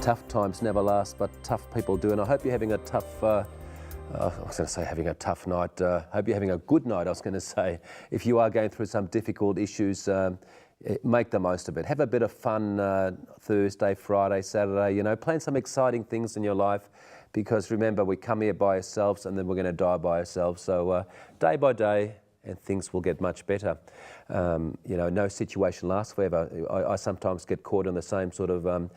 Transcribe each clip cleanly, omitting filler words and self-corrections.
tough times never last, but tough people do. And I hope you're having a tough, I was going to say having a tough night. I hope you're having a good night, I was going to say. If you are going through some difficult issues, make the most of it. Have a bit of fun Thursday, Friday, Saturday, you know, plan some exciting things in your life, because remember, we come here by ourselves and then we're going to die by ourselves. So day by day, and things will get much better. You know, no situation lasts forever. I sometimes get caught in the same sort of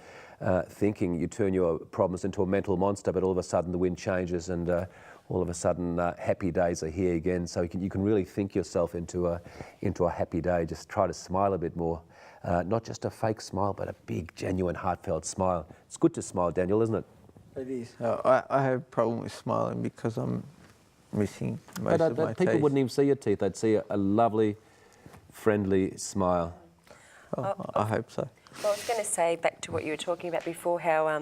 thinking. You turn your problems into a mental monster, but all of a sudden the wind changes and all of a sudden happy days are here again. So you can really think yourself into a happy day. Just try to smile a bit more. Not just a fake smile, but a big, genuine, heartfelt smile. It's good to smile, Daniel, isn't it? It is. I have a problem with smiling because I'm missing most of my people teeth. wouldn't even see your teeth. They'd see a lovely, friendly smile. Oh, I hope so. Well, I was going to say, back to what you were talking about before, how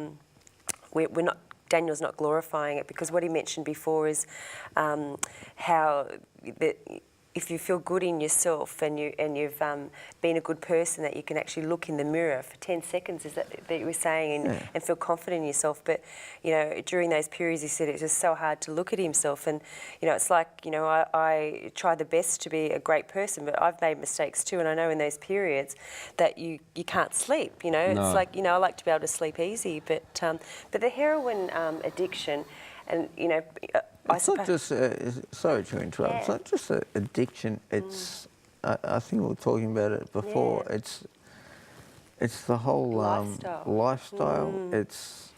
we're not, Daniel's not glorifying it, because what he mentioned before is how if you feel good in yourself and you've been a good person, that you can actually look in the mirror for 10 seconds, is that you were saying, and feel confident in yourself. But, you know, during those periods, he said it was just so hard to look at himself. And, you know, it's like, you know, I try the best to be a great person, but I've made mistakes too. And I know in those periods that you can't sleep, you know. No. It's like, you know, I like to be able to sleep easy. But the heroin addiction, and, you know... It's not just, sorry to interrupt, it's not just an addiction, it's, I think we were talking about it before, it's the whole lifestyle. It's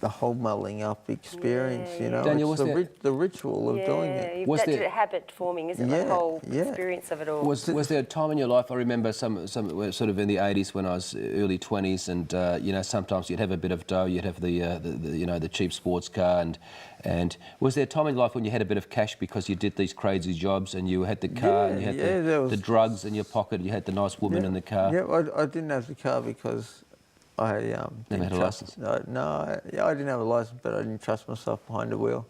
the whole mulling up experience, you know. Daniel, it's the ritual of doing it. Was there habit forming, isn't it? The whole experience of it all. Was there a time in your life, I remember some sort of in the 80s when I was early 20s, and you know, sometimes you'd have a bit of dough, you'd have the you know, the cheap sports car, and was there a time in life when you had a bit of cash because you did these crazy jobs and you had the car and you had the drugs in your pocket, you had the nice woman in the car? Yeah, I didn't have the car because I never had a license. No, I didn't have a license, but I didn't trust myself behind the wheel.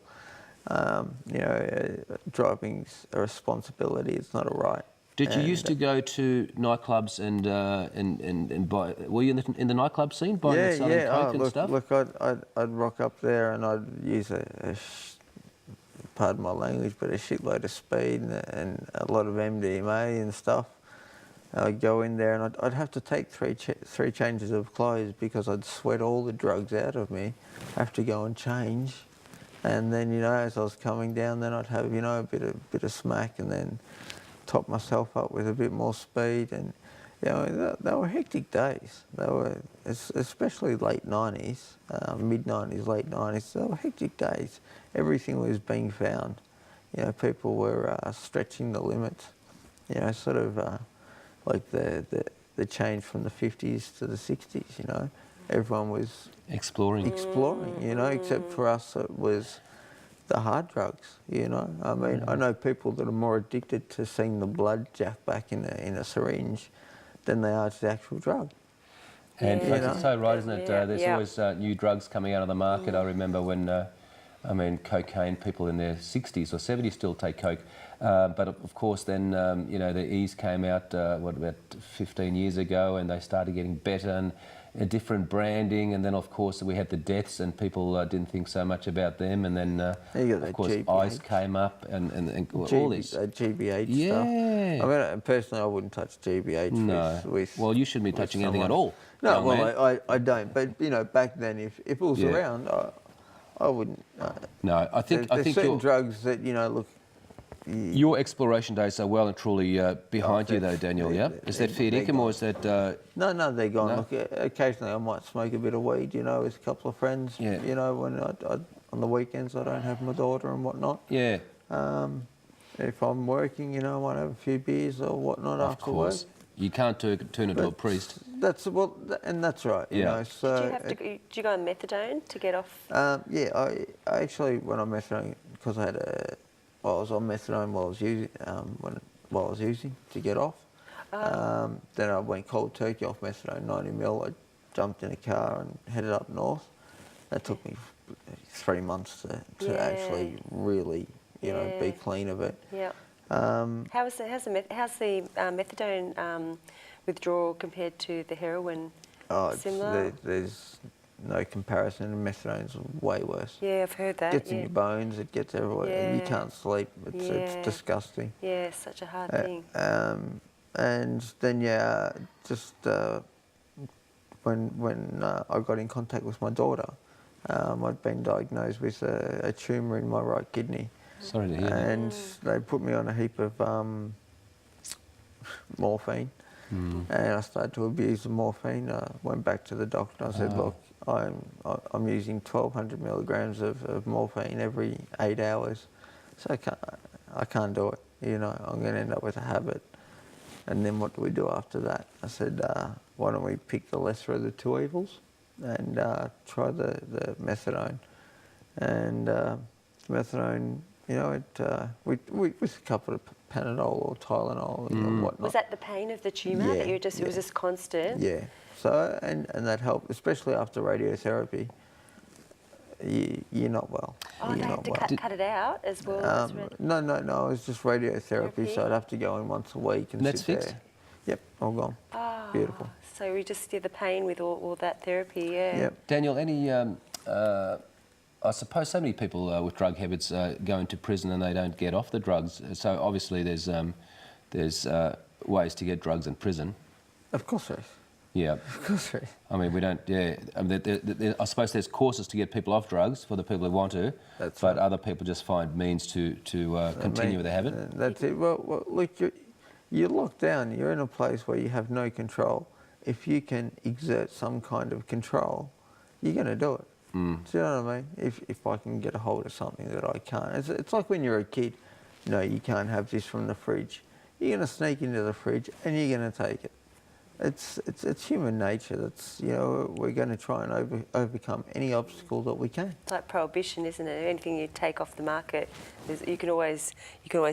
You know, driving's a responsibility. It's not a right. Did you used to go to nightclubs and buy? Were you in the nightclub scene buying and selling coke and stuff? Look, I'd rock up there and I'd use pardon my language, but a shitload of speed and a lot of MDMA and stuff. I'd go in there and I'd have to take three changes of clothes because I'd sweat all the drugs out of me. I have to go and change, and then, you know, as I was coming down, then I'd have, you know, a bit of smack, and then top myself up with a bit more speed. And, you know, they were hectic days. They were, especially late 90s, mid 90s, late 90s. They were hectic days. Everything was being found. You know, people were stretching the limits. You know, sort of. Like the change from the 50s to the 60s, you know. Everyone was exploring, you know, except for us it was the hard drugs, you know. I mean, I know people that are more addicted to seeing the blood jack back in a syringe than they are to the actual drug. And folks, it's so right, isn't it? There's always new drugs coming out of the market. I remember when, I mean, cocaine, people in their 60s or 70s still take coke. But of course then, you know, the E's came out, about 15 years ago, and they started getting better and a different branding, and then of course we had the deaths and people didn't think so much about them, and then of course GBH. Ice came up and all this. GBH stuff. I mean, personally I wouldn't touch GBH. No. Well, you shouldn't be touching anything at all. No, well, I don't, but you know, back then if it was around, I wouldn't. No, I think certain drugs that, you know, look. Your exploration days are well and truly behind you, though, Daniel. Yeah, is that fair income or is that? No, they're gone. No? Look, occasionally I might smoke a bit of weed, you know, with a couple of friends. Yeah. You know, when on the weekends I don't have my daughter and whatnot. Yeah. If I'm working, you know, I might have a few beers or whatnot after work. Of course. You can't turn into a priest. That's and that's right. You know, so did you go on methadone to get off? Yeah, I actually went on methadone because I had I was on methadone while I was using to get off. Then I went cold turkey off methadone, 90 mil. I jumped in a car and headed up north. That took me 3 months to actually really, you know, be clean of it. Yeah. How's the methadone withdrawal compared to the heroin? Oh, Similar? there's no comparison. Methadone's way worse. Yeah, I've heard that. It gets yeah. in your bones. It gets everywhere. You Yeah. can't sleep. It's Yeah. disgusting. Yeah, such a hard thing. And then just when I got in contact with my daughter, I'd been diagnosed with a tumour in my right kidney. Sorry to hear that. And they put me on a heap of morphine. And I started to abuse the morphine. I went back to the doctor and I said, look, I'm using 1,200 milligrams of morphine every 8 hours. So I can't do it. You know, I'm going to end up with a habit. And then what do we do after that? I said, why don't we pick the lesser of the two evils and try the methadone. And methadone, you know, with a couple of Panadol or Tylenol and whatnot. Was that the pain of the tumour that you just, it was just constant? Yeah. So, and that helped, especially after radiotherapy. You're not well. Oh, you're they not had to well. cut it out as well? as No, it was just radiotherapy, Therapy? so I'd have to go in once a week and That's sit fixed? there. Yep, all gone. Oh, Beautiful. So we just did the pain with all that therapy, yeah. Yep. Daniel, any, I suppose so many people with drug habits go into prison and they don't get off the drugs. So obviously there's ways to get drugs in prison. Of course there is. Yeah. Of course there is. I mean, we don't, yeah. I mean, I suppose there's courses to get people off drugs for the people who want to, That's but right. other people just find means to continue with the habit. That's it. Well look, you're locked down. You're in a place where you have no control. If you can exert some kind of control, you're going to do it. Do you know what I mean? If I can get a hold of something that I can't. It's like when you're a kid. No, you can't have this from the fridge. You're going to sneak into the fridge and you're going to take it. It's human nature. That's, you know, we're going to try and overcome any obstacle that we can. It's like prohibition, isn't it? Anything you take off the market, you can always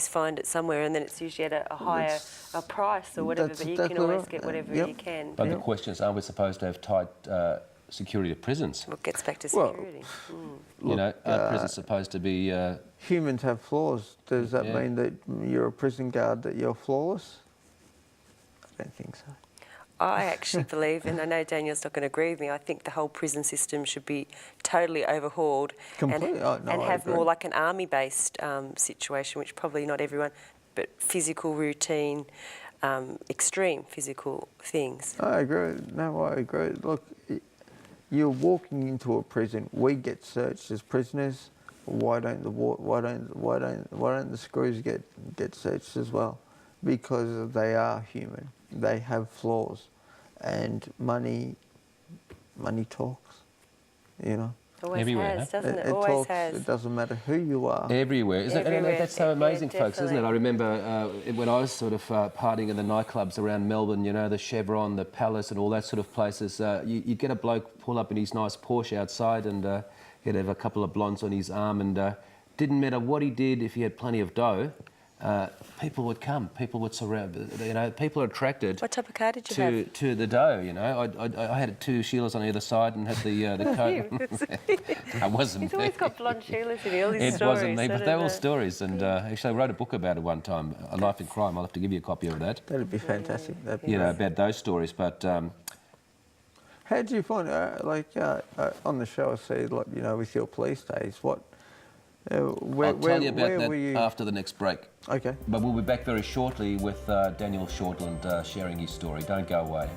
find it somewhere, and then it's usually at a higher price or whatever. That's But you exactly can always right. get whatever Yep. you can. But the question is, are we supposed to have tight security at prisons? Well, it gets back to Well, security. You know, are prisons supposed to be... Humans have flaws. Does that Yeah. mean that you're a prison guard that you're flawless? I don't think so. I actually believe, and I know Daniel's not going to agree with me, I think the whole prison system should be totally overhauled Completely. and I have agree. more like an army-based situation, which probably not everyone, but physical routine, extreme physical things. I agree. No, I agree. Look, you're walking into a prison. We get searched as prisoners. Why don't the screws get searched as well? Because they are human. They have flaws, and money talks. You know. Always Everywhere, has, huh? doesn't it? It Always talks. has. It doesn't matter who you are. Everywhere, isn't it? And Everywhere. that's so Yeah, amazing, folks, isn't it? definitely. I remember when I was sort of partying in the nightclubs around Melbourne, you know, the Chevron, the Palace and all that sort of places, you'd get a bloke pull up in his nice Porsche outside and he'd have a couple of blondes on his arm and didn't matter what he did, if he had plenty of dough, people would come, people would surround, you know, people are attracted What type of car did you have? to the dough, you know. I had two Sheilas on either side and had the coat. I wasn't He's always me. got blonde Sheilas in all his It stories. wasn't me, I but don't they were all know. stories. And actually, I wrote a book about it one time, A Life in Crime. I'll have to give you a copy of that. That'd be fantastic. That'd be You know, great. about those stories. But How do you find, on the show, I see, like, you know, with your police days, what, I'll tell you about that were you? after the next break. Okay. But we'll be back very shortly with Daniel Shortland sharing his story. Don't go away.